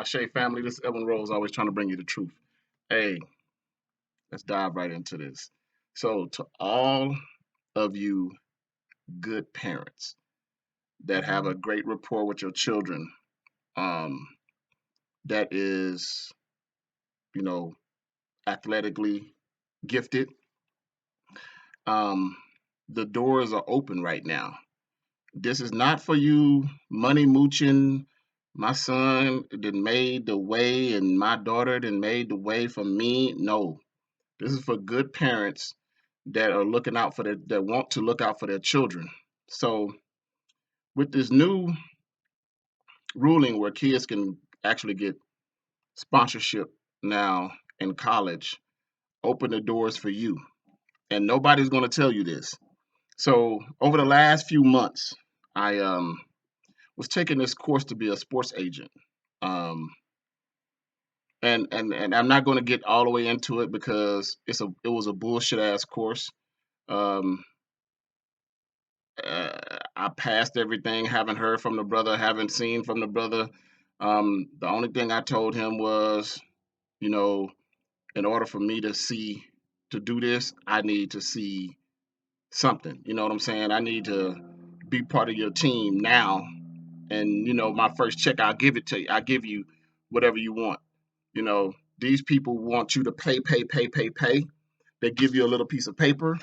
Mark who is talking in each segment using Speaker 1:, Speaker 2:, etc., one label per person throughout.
Speaker 1: Shay family, this is Evan Rose, always trying to bring you the truth. Hey, let's dive right into this. So, to all of you good parents that have a great rapport with your children, um, that is, you know, athletically gifted, um, the doors are open right now. This is not for you money mooching. My son then made the way, and my daughter then made the way for me. No, this is for good parents that are looking out for that want to look out for their children. So with this new ruling where kids can actually get sponsorship now in college, open the doors for you. And nobody's going to tell you this. So over the last few months, I was taking this course to be a sports agent. Um, and I'm not going to get all the way into it because it was a bullshit ass course. Um, I passed everything. Haven't heard from the brother. Haven't seen from the brother. The only thing I told him was, you know, in order for me to do this, I need to see something. You know what I'm saying? I need to be part of your team now. And my first check, I'll give it to you. I'll give you whatever you want. These people want you to pay, pay, pay, pay, pay. They give you a little piece of paper.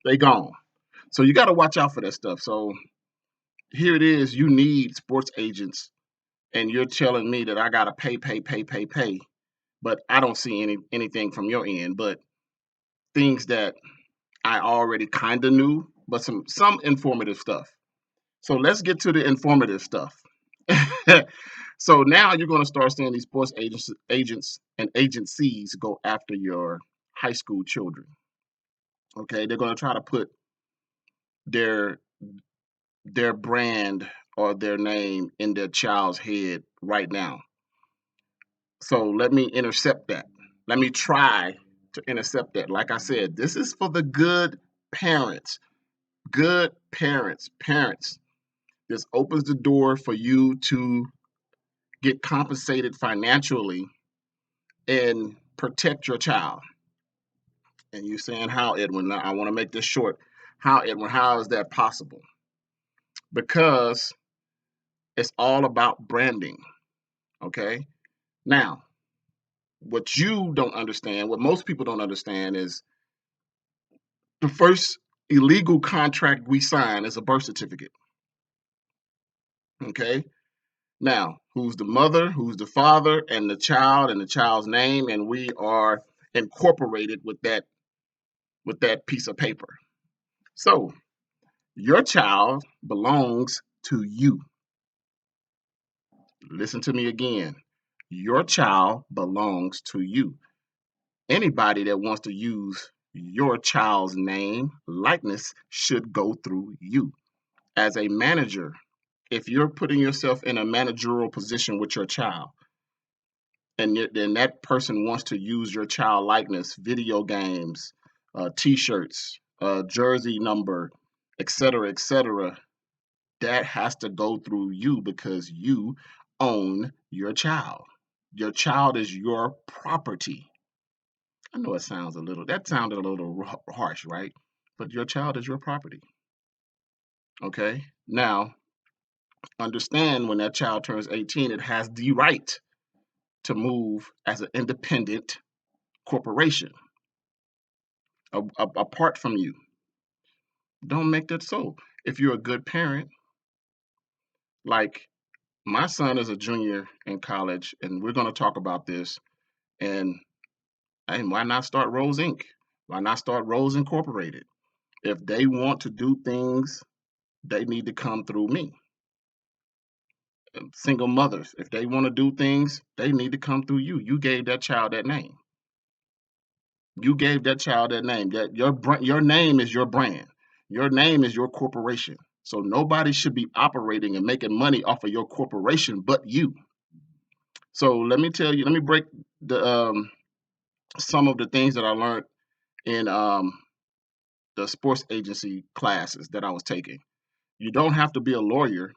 Speaker 1: They gone. So you got to watch out for that stuff. So here it is. You need sports agents, and you're telling me that I gotta pay, pay, pay, pay, pay, but I don't see anything from your end, but things that I already kind of knew, but some informative stuff. So let's get to the informative stuff. So now you're going to start seeing these sports agents and agencies go after your high school children. Okay, they're going to try to put their their brand or their name in their child's head right now. So let me intercept that. Let me try to intercept that. Like I said, this is for the good parents. Good parents. Parents. This opens the door for you to get compensated financially and protect your child. And you're saying, how, Edwin? Now, I want to make this short. How, Edwin? How is that possible? Because it's all about branding. Okay. Now, what you don't understand, what most people don't understand is the first illegal contract we sign is a birth certificate. Okay. Now, who's the mother, who's the father, and the child's name, and we are incorporated with that piece of paper. So your child belongs to you. Listen to me again. Your child belongs to you. Anybody that wants to use your child's name, likeness, should go through you. As a manager, if you're putting yourself in a managerial position with your child, and then that person wants to use your child likeness, video games, T-shirts, jersey number, etc., that has to go through you because you own your child. Your child is your property. I know that sounded a little harsh, right? But your child is your property. Okay. Now, understand when that child turns 18, it has the right to move as an independent corporation apart from you. Don't make that so. If you're a good parent, like my son is a junior in college, and we're going to talk about this. And why not start Rose Inc? Why not start Rose Incorporated? If they want to do things, they need to come through me. Single mothers, if they want to do things, they need to come through you. You gave that child that name. You gave that child that name. That your name is your brand. Your name is your corporation. So nobody should be operating and making money off of your corporation but you. So let me tell you. Let me break the some of the things that I learned in the sports agency classes that I was taking. You don't have to be a lawyer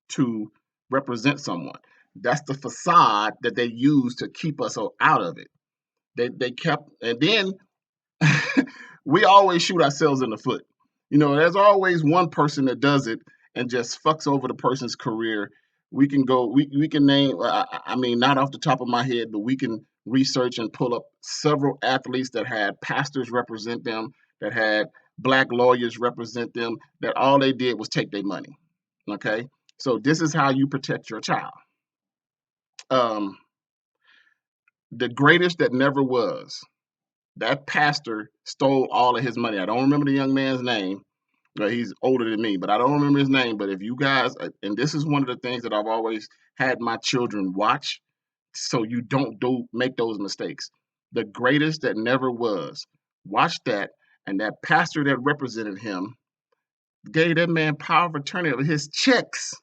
Speaker 1: to represent someone. That's the facade that they use to keep us out of it. They kept, and then we always shoot ourselves in the foot. There's always one person that does it and just fucks over the person's career. We can name, I mean, not off the top of my head, but we can research and pull up several athletes that had pastors represent them, that had black lawyers represent them, that all they did was take their money. Okay. So this is how you protect your child. Um, the greatest that never was, that pastor stole all of his money. I don't remember the young man's name. Well, he's older than me, but I don't remember his name. But if you guys, and this is one of the things that I've always had my children watch, so you don't make those mistakes. The greatest that never was. Watch that, and that pastor that represented him gave that man power of attorney of his checks.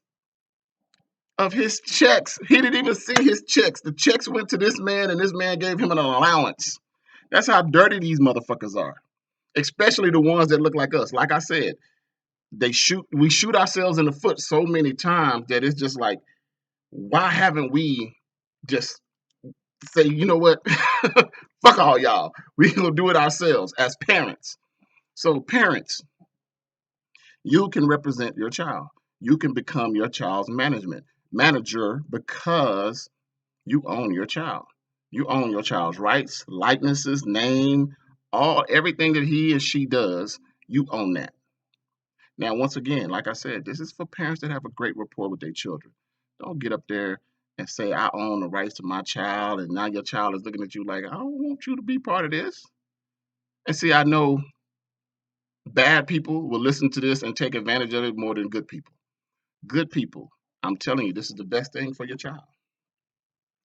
Speaker 1: Of his checks. He didn't even see his checks. The checks went to this man, and this man gave him an allowance. That's how dirty these motherfuckers are, especially the ones that look like us. Like I said, we shoot ourselves in the foot so many times that it's just like, why haven't we just say, you know what, fuck all y'all, we gonna do it ourselves as parents. So parents, you can represent your child. You can become your child's manager because you own your child. You own your child's rights, likenesses, name, everything that he or she does. You own that. Now, once again, like I said, this is for parents that have a great rapport with their children. Don't get up there and say, I own the rights to my child, and now your child is looking at you like, I don't want you to be part of this. And see, I know bad people will listen to this and take advantage of it more than good people. Good people, I'm telling you, this is the best thing for your child.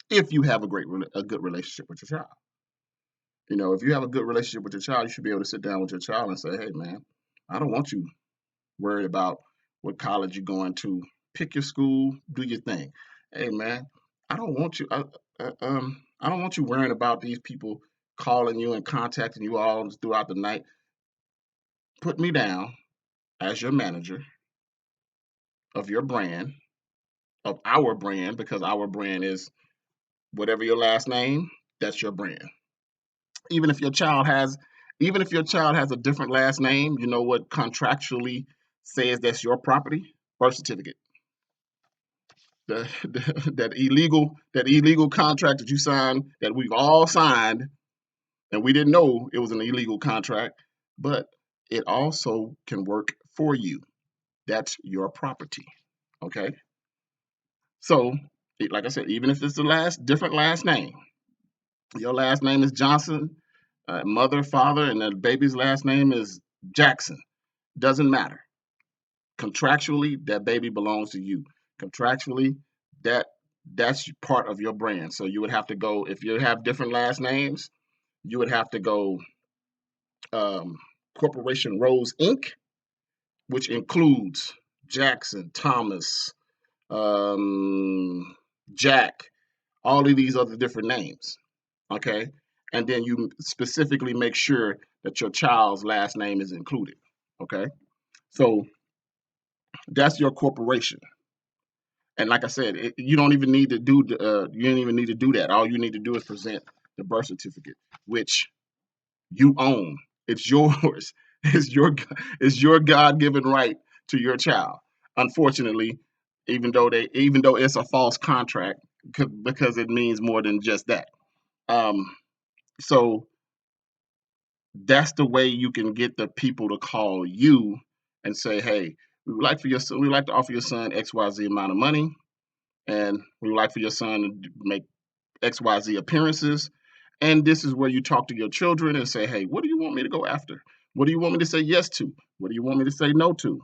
Speaker 1: If you have a good relationship with your child. If you have a good relationship with your child, you should be able to sit down with your child and say, hey, man, I don't want you worried about what college you're going to. Pick your school, do your thing. Hey, man, I don't want you. I don't want you worrying about these people calling you and contacting you all throughout the night. Put me down as your manager of your brand, of our brand, because our brand is whatever your last name. That's your brand. Even if your child has, even if your child has a different last name, you know what contractually says that's your property? Birth certificate. That illegal contract that you signed, that we've all signed, and we didn't know it was an illegal contract, but it also can work for you. That's your property. Okay. So, like I said, even if it's the different last name, your last name is Johnson, mother, father, and the baby's last name is Jackson. Doesn't matter. Contractually, that baby belongs to you. Contractually, that that's part of your brand. So you would have to go, if you have different last names, you would have to go um, Corporation Rose Inc., which includes Jackson, Thomas, um, Jack, all of these other different names. Okay. And then you specifically make sure that your child's last name is included. Okay. So that's your corporation. And like I said, you don't even need to do you don't even need to do that. All you need to do is present the birth certificate, which you own. It's yours. It's your God given right to your child. Unfortunately, even though it's a false contract, because it means more than just that. Um, so that's the way you can get the people to call you and say, "Hey, we would like to offer your son XYZ amount of money, and we would like for your son to make XYZ appearances. And this is where you talk to your children and say, hey, what do you want me to go after? What do you want me to say yes to? What do you want me to say no to?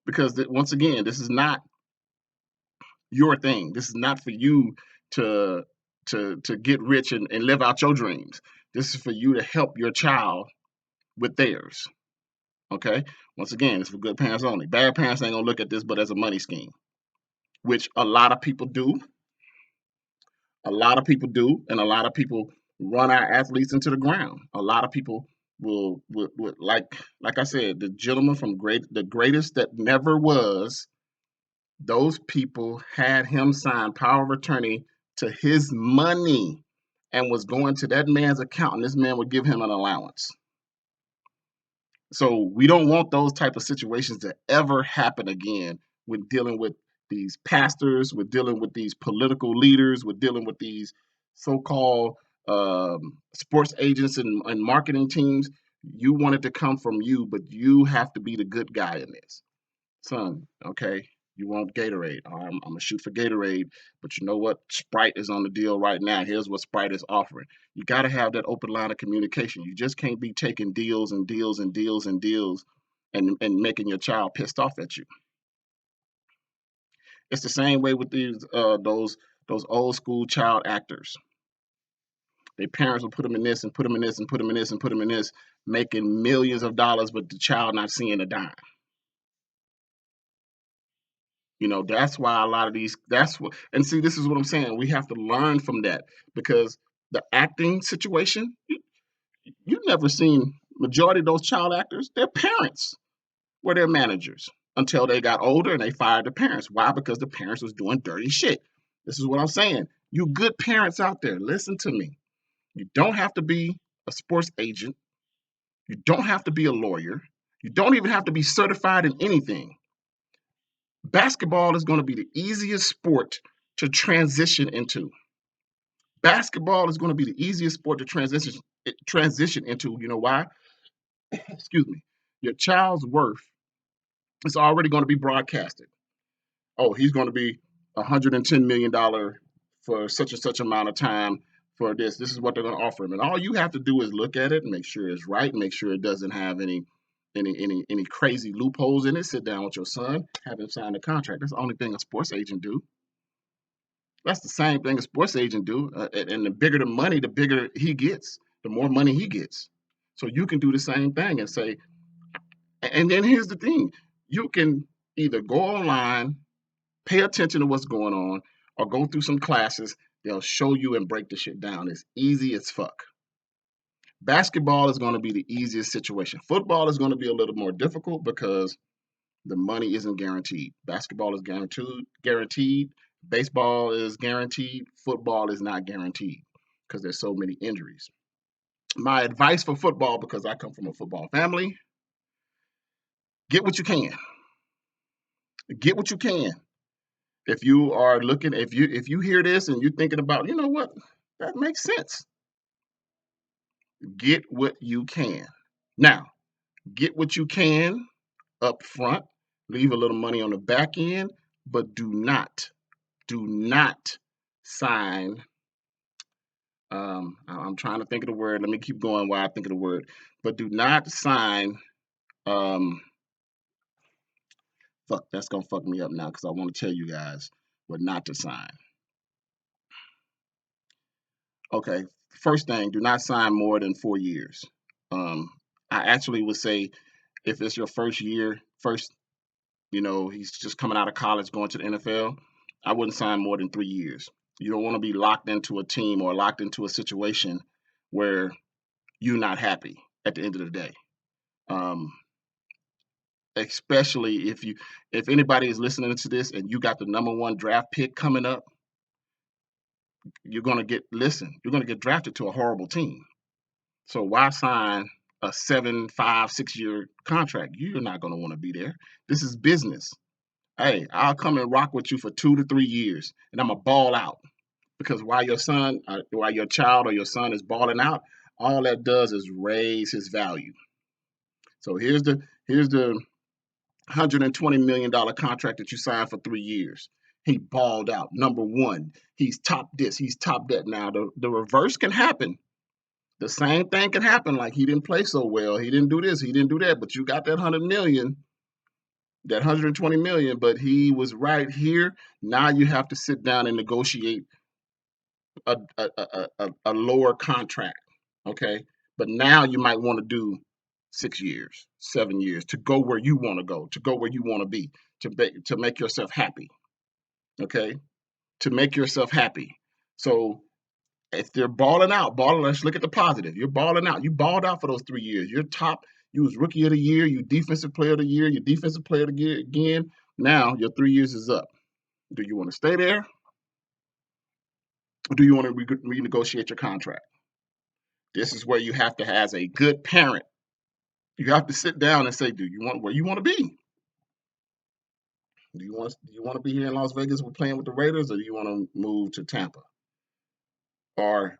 Speaker 1: Because once again, this is not your thing. This is not for you to to get rich and live out your dreams. This is for you to help your child with theirs. Okay. Once again, it's for good parents only. Bad parents ain't gonna look at this but as a money scheme, which a lot of people do. A lot of people do, and a lot of people run our athletes into the ground. A lot of people will like I said, the gentleman from the greatest that never was. those people had him sign power of attorney to his money and was going to that man's account, and this man would give him an allowance. So we don't want those type of situations to ever happen again when dealing with these pastors, we're dealing with these political leaders, we're dealing with these so-called sports agents and marketing teams. You want it to come from you, but you have to be the good guy in this. Son, okay, you want Gatorade. I'm gonna shoot for Gatorade, but you know what? Sprite is on the deal right now. Here's what Sprite is offering. You got to have that open line of communication. You just can't be taking deals and deals and deals and deals and making your child pissed off at you. It's the same way with those old school child actors. Their parents will put them in this and put them in this and put them in this and put them in this, making millions of dollars, but the child not seeing a dime. That's why a lot of these, that's what, and see, this is what I'm saying. We have to learn from that because the acting situation, you've never seen majority of those child actors, their parents were their managers until they got older and they fired the parents. Why? Because the parents was doing dirty shit. This is what I'm saying. You good parents out there, listen to me. You don't have to be a sports agent. You don't have to be a lawyer. You don't even have to be certified in anything. Basketball is going to be the easiest sport to transition into. Basketball is going to be the easiest sport to transition into. You know why? Excuse me. Your child's worth is already going to be broadcasted. Oh, he's going to be $110 million for such and such amount of time for this. This is what they're going to offer him. And all you have to do is look at it and make sure it's right, and make sure it doesn't have any crazy loopholes in it. Sit down with your son, have him sign the contract. That's the only thing a sports agent do. That's the same thing a sports agent do. And the bigger the money, the bigger he gets, the more money he gets. So you can do the same thing and say, and then here's the thing. You can either go online, pay attention to what's going on, or go through some classes. They'll show you and break the shit down. It's easy as fuck. Basketball is going to be the easiest situation. Football is going to be a little more difficult because the money isn't guaranteed. Basketball is guaranteed. Baseball is guaranteed. Football is not guaranteed because there's so many injuries. My advice for football, because I come from a football family, get what you can. Get what you can. If you are looking, if you hear this and you're thinking about, you know what, that makes sense. Get what you can. Now, get what you can up front. Leave a little money on the back end, but do not sign. I'm trying to think of the word. Let me keep going while I think of the word. But do not sign. Fuck, that's gonna fuck me up now because I want to tell you guys what not to sign. Okay, first thing, do not sign more than 4 years. I actually would say if it's your first year, he's just coming out of college going to the NFL, I wouldn't sign more than 3 years. You don't want to be locked into a team or locked into a situation where you're not happy at the end of the day. Especially if anybody is listening to this and you got the number 1 draft pick coming up, you're gonna get drafted to a horrible team. So why sign a 7, 5, 6 year contract? You're not gonna want to be there. This is business. Hey, I'll come and rock with you for 2 to 3 years, and I'm gonna ball out. Because while your child or your son is balling out, all that does is raise his value. So here's the $120 million contract that you signed for 3 years. He balled out. Number 1, he's top this, he's top that. Now the reverse can happen. The same thing can happen. Like he didn't play so well, he didn't do this, he didn't do that, but you got that 100 million, that 120 million, but he was right here. Now you have to sit down and negotiate a lower contract, okay? But now you might want to do 6 years, 7 years to go where you want to go, to go where you want to be, to make yourself happy, okay? To make yourself happy. So if they're balling out, let's look at the positive. You're balling out. You balled out for those 3 years. You're top. You was rookie of the year. You defensive player of the year. You defensive player of the year again. Now your 3 years is up. Do you want to stay there? Or do you want to renegotiate your contract? This is where you have to, as a good parent, you have to sit down and say, do you want where you want to be? Do you want to be here in Las Vegas with playing with the Raiders, or do you want to move to Tampa? Or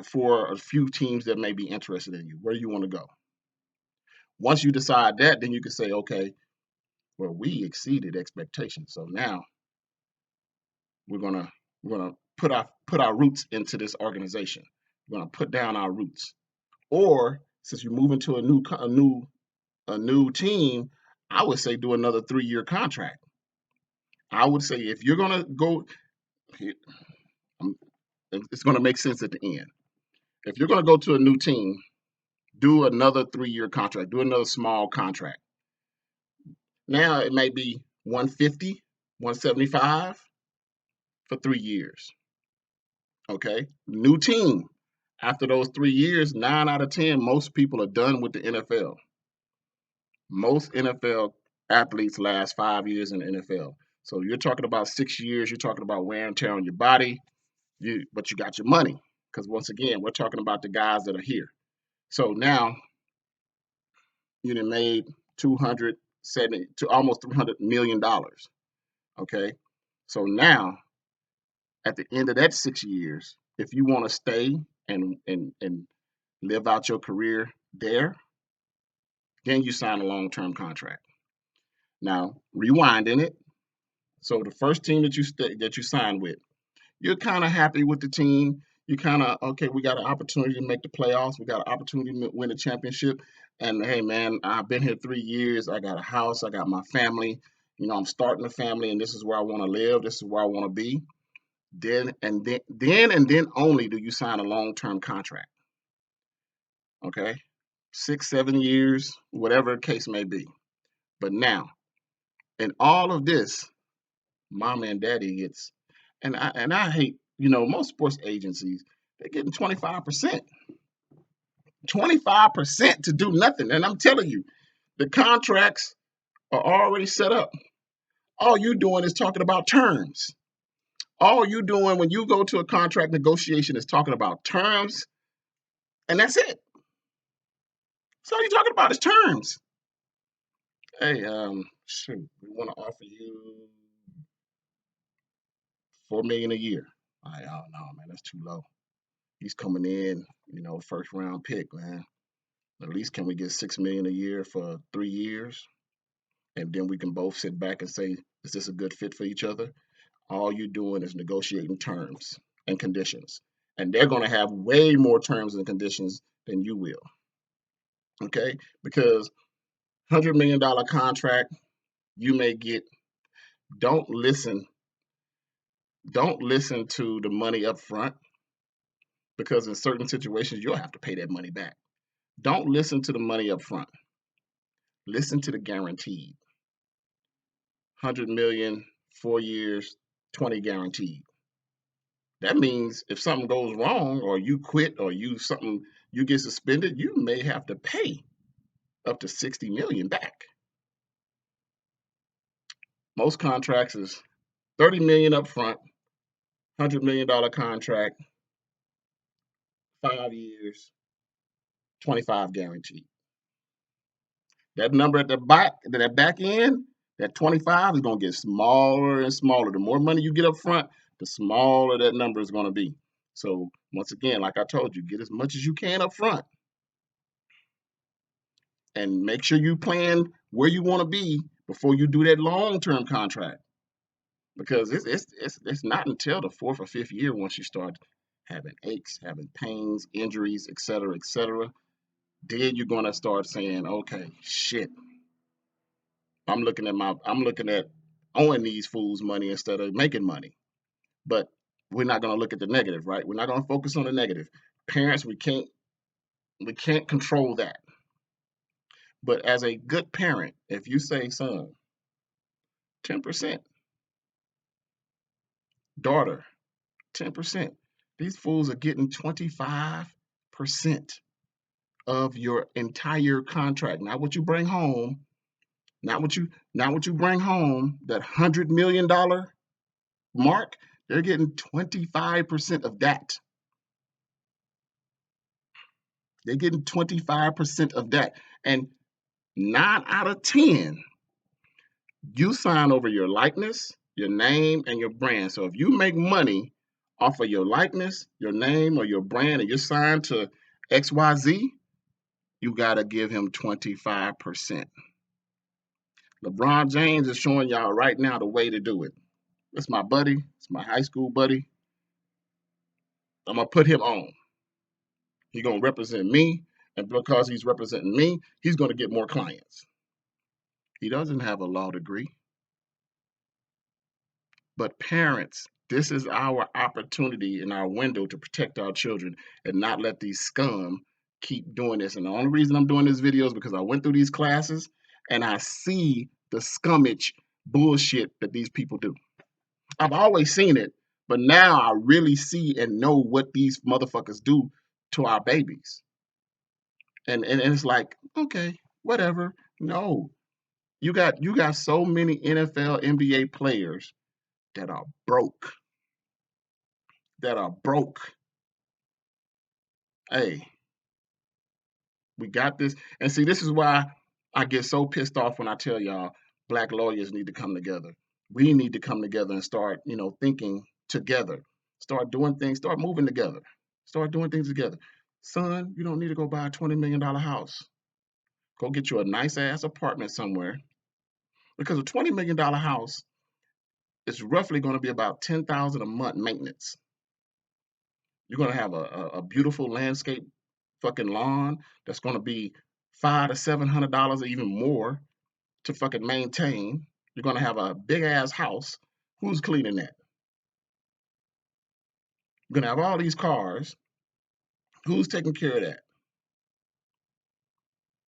Speaker 1: for a few teams that may be interested in you, where do you want to go? Once you decide that, then you can say, okay, well, we exceeded expectations, so now we're gonna put our roots into this organization. We're gonna put down our roots. Or since you move into a new team, I would say do another 3-year contract. I would say if you're gonna go, it's gonna make sense at the end. If you're gonna go to a new team, do another 3-year contract. Do another small contract. Now it may be 150, 175 for 3 years. Okay, new team. After those 3 years, 9 out of 10, most people are done with the NFL. Most NFL athletes last 5 years in the NFL. So you're talking about 6 years. You're talking about wear and tear on your body. But you got your money, because once again, we're talking about the guys that are here. So now you done made 270 to almost $300 million. Okay, so now at the end of that 6 years, if you want to stay and live out your career there, then you sign a long-term contract. Now, rewinding it, so the first team that you signed with, you're kind of happy with the team. You kind of, okay, we got an opportunity to make the playoffs. We got an opportunity to win a championship. And hey, man, I've been here 3 years. I got a house. I got my family. I'm starting a family, and this is where I want to live. This is where I want to be. Then only do you sign a long-term contract. Okay, 6, 7 years, whatever the case may be. But now, in all of this, mom and daddy gets, and I hate, most sports agencies, they're getting 25%. 25% to do nothing. And I'm telling you, the contracts are already set up. All you doing is talking about terms. All you doing when you go to a contract negotiation is talking about terms, and that's it. So all you're talking about is terms. Hey, shoot, we want to offer you $4 million a year. I don't know, man, that's too low. He's coming in, first round pick, man. At least can we get $6 million a year for 3 years, and then we can both sit back and say, is this a good fit for each other? All you're doing is negotiating terms and conditions, and they're going to have way more terms and conditions than you will. Okay, because $100 million contract, you may get. Don't listen. Don't listen to the money up front, because in certain situations you'll have to pay that money back. Don't listen to the money up front. Listen to the guaranteed. 100 million, 4 years, 20 guaranteed. That means if something goes wrong, or you quit, or you get suspended, you may have to pay up to 60 million back. Most contracts is 30 million up front, $100 million contract, 5 years, 25 guaranteed. That number at the back end, that 25 is going to get smaller and smaller. The more money you get up front, the smaller that number is going to be. So once again, like I told you, get as much as you can up front, and make sure you plan where you want to be before you do that long-term contract. Because it's not until the 4th or 5th year, once you start having aches, having pains, injuries, etc., then you're going to start saying, okay, shit, I'm looking at owing these fools money instead of making money. But we're not going to look at the negative, right? We're not going to focus on the negative. Parents, we can't control that. But as a good parent, if you say, son, 10%, daughter, 10%, these fools are getting 25% of your entire contract. Not what you bring home, Not what you bring home, that $100 million mark, they're getting 25% of that. They're getting 25% of that. And 9 out of 10, you sign over your likeness, your name, and your brand. So if you make money off of your likeness, your name, or your brand, and you're signed to XYZ, you got to give him 25%. LeBron James is showing y'all right now the way to do it. That's my buddy. It's my high school buddy. I'm going to put him on. He's going to represent me. And because he's representing me, he's going to get more clients. He doesn't have a law degree. But parents, this is our opportunity and our window to protect our children and not let these scum keep doing this. And the only reason I'm doing this video is because I went through these classes and I see the scummage bullshit that these people do. I've always seen it, but now I really see and know what these motherfuckers do to our babies. And it's like, okay, whatever. No. You got so many NFL, NBA players that are broke. Hey, we got this. And see, this is why I get so pissed off when I tell y'all black lawyers need to come together. We need to come together and start, thinking together. Start doing things, start moving together. Start doing things together. Son, you don't need to go buy a $20 million house. Go get you a nice ass apartment somewhere. Because a $20 million house is roughly going to be about $10,000 a month maintenance. You're going to have a beautiful landscape fucking lawn that's going to be $500 to $700 or even more to fucking maintain. You're going to have a big ass house. Who's cleaning that? You're going to have all these cars. Who's taking care of that?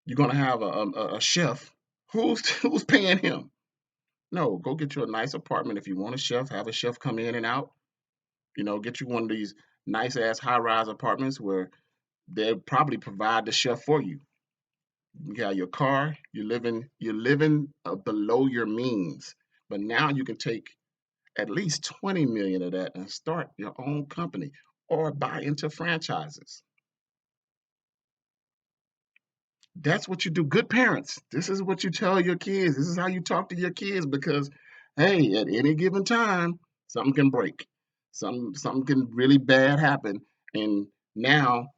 Speaker 1: You're going to have a chef. Who's paying him? No, go get you a nice apartment if you want a chef. Have a chef come in and out. Get you one of these nice ass high rise apartments where they'll probably provide the chef for you. You got your car. You're living below your means, but now you can take at least 20 million of that and start your own company or buy into franchises. That's what you do. Good parents. This is what you tell your kids. This is how you talk to your kids because, hey, at any given time, something can break. Something can really bad happen. And now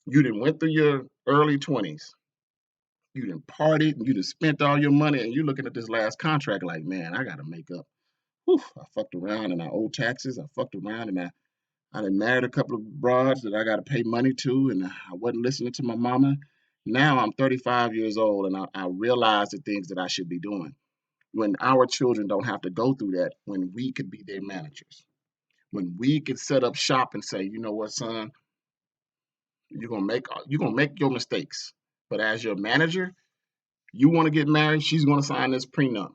Speaker 1: you done went through your early 20s. You done partied and you done spent all your money and you're looking at this last contract like, man, I gotta make up. Whew, I fucked around and I owe taxes. I fucked around and I done married a couple of broads that I got to pay money to, and I wasn't listening to my mama. Now I'm 35 years old, and I realize the things that I should be doing. When our children don't have to go through that, when we could be their managers, when we could set up shop and say, you know what, son, you're gonna make your mistakes, but as your manager, you want to get married, she's gonna sign this prenup.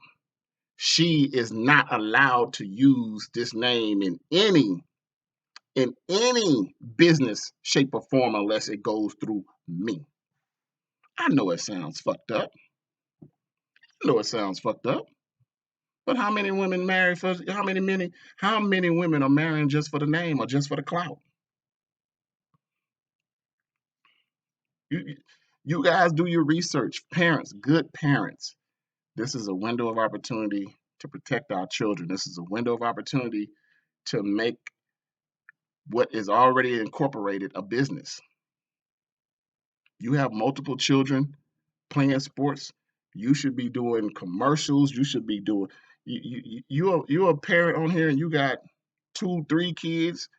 Speaker 1: She is not allowed to use this name in any business, shape, or form unless it goes through me. I know it sounds fucked up. I know it sounds fucked up. But how many women marry for how many women are marrying just for the name or just for the clout? You you guys do your research. Parents, good parents. This is a window of opportunity to protect our children. This is a window of opportunity to make what is already incorporated a business. You have multiple children playing sports, you should be doing commercials. You should be doing. You're a parent on here, and you got 2, 3 kids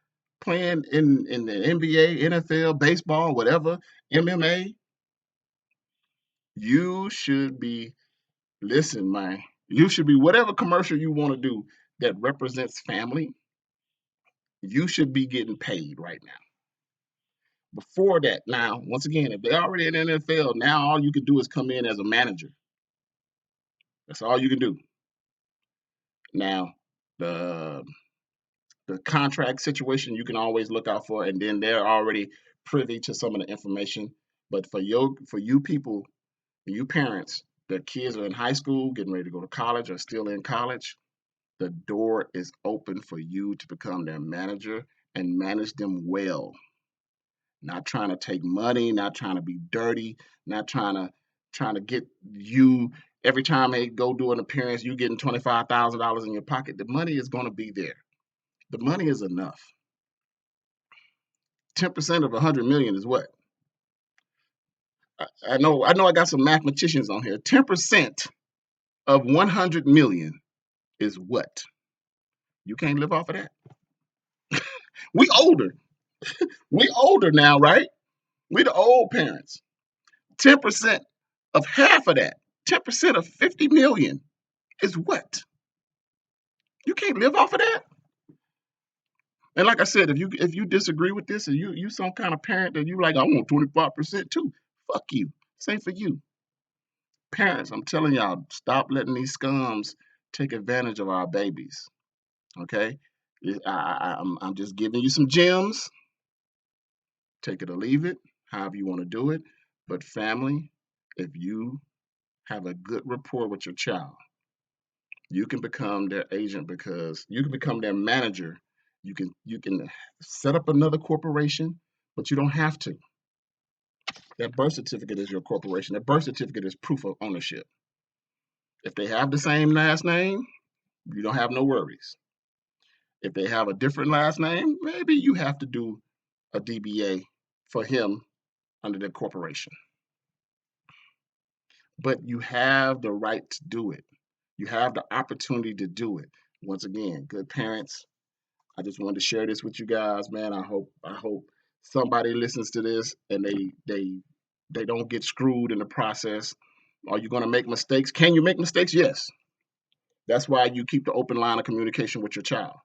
Speaker 1: playing in the NBA, NFL, baseball, whatever, MMA. You should be listen, man. You should be whatever commercial you want to do that represents family. You should be getting paid right now. Before that, now once again, if they're already in the NFL, now all you can do is come in as a manager. That's all you can do. Now, the the contract situation you can always look out for, and then they're already privy to some of the information. But for you people, you parents, their kids are in high school, getting ready to go to college, or still in college, the door is open for you to become their manager and manage them well. Not trying to take money, not trying to be dirty, not trying to get you every time they go do an appearance, you getting $25,000 in your pocket. The money is going to be there. The money is enough. 10% of 100 million is what? I know I got some mathematicians on here. 10% of 100 million is what? You can't live off of that. We older. We older now, right? We the old parents. 10% of half of that, 10% of 50 million is what? You can't live off of that. And like I said, if you disagree with this, and you some kind of parent that you like, I want 25% too. Fuck you. Same for you. Parents, I'm telling y'all, stop letting these scums take advantage of our babies. Okay? I'm just giving you some gems. Take it or leave it, however you want to do it. But family, if you have a good rapport with your child, you can become their agent, because you can become their manager. You can set up another corporation, but you don't have to. That birth certificate is your corporation. That birth certificate is proof of ownership. If they have the same last name, you don't have no worries. If they have a different last name, maybe you have to do a DBA for him under the corporation. But you have the right to do it. You have the opportunity to do it. Once again, good parents, I just wanted to share this with you guys, man. I hope somebody listens to this and they don't get screwed in the process. Are you going to make mistakes? Can you make mistakes? Yes. That's why you keep the open line of communication with your child.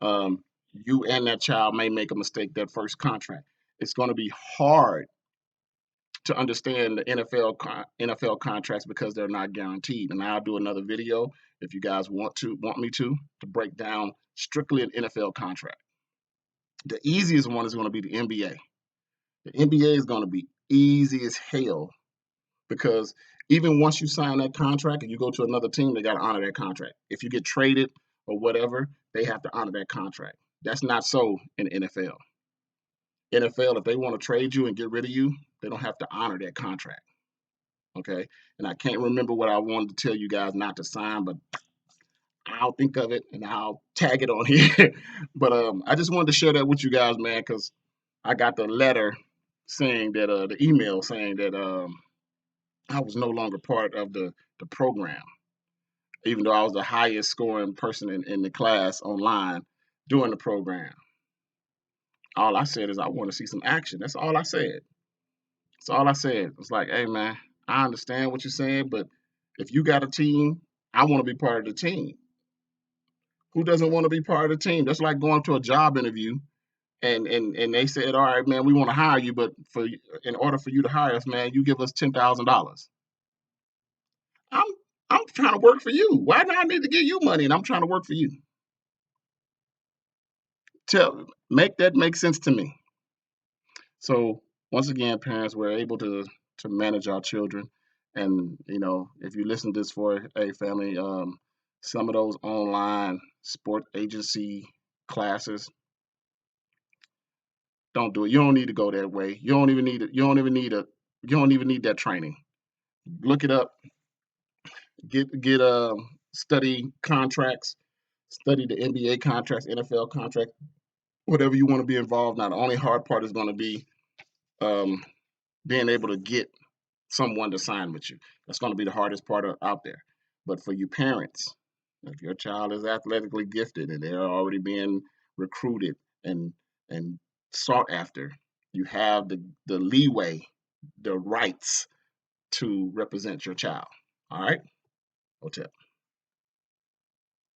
Speaker 1: You and that child may make a mistake that first contract. It's going to be hard to understand the NFL contracts because they're not guaranteed. And I'll do another video if you guys want me to break down strictly an NFL contract. The easiest one is going to be the NBA. The NBA is going to be easy as hell, because even once you sign that contract and you go to another team, they got to honor that contract. If you get traded or whatever, they have to honor that contract. That's not so in the NFL. NFL, if they want to trade you and get rid of you, they don't have to honor that contract. Okay. And I can't remember what I wanted to tell you guys not to sign, but I'll think of it and I'll tag it on here. But I just wanted to share that with you guys, man, because I got the letter saying that the email saying that I was no longer part of the program, even though I was the highest scoring person in the class online during the program. All I said is I want to see some action. That's all I said. That's all I said. It's like, hey man, I understand what you're saying, but if you got a team, I want to be part of the team. Who doesn't want to be part of the team? That's like going to a job interview and they said, all right, man, we want to hire you, but in order for you to hire us, man, you give us $10,000. I'm I'm trying to work for you. Why do I need to give you money and I'm trying to work for you? Make that make sense to me. So once again, parents, we're able to manage our children, and if you listen to this for a family, some of those online sport agency classes, don't do it. You don't need to go that way. You don't even need it. You don't even need that training. Look it up. Get study contracts. Study the NBA contracts, NFL contract, whatever you want to be involved. Now, the only hard part is going to be um, being able to get someone to sign with you. That's going to be the hardest part out there. But for you parents, if your child is athletically gifted and they're already being recruited and sought after, you have the leeway, the rights to represent your child. All right? Hotel.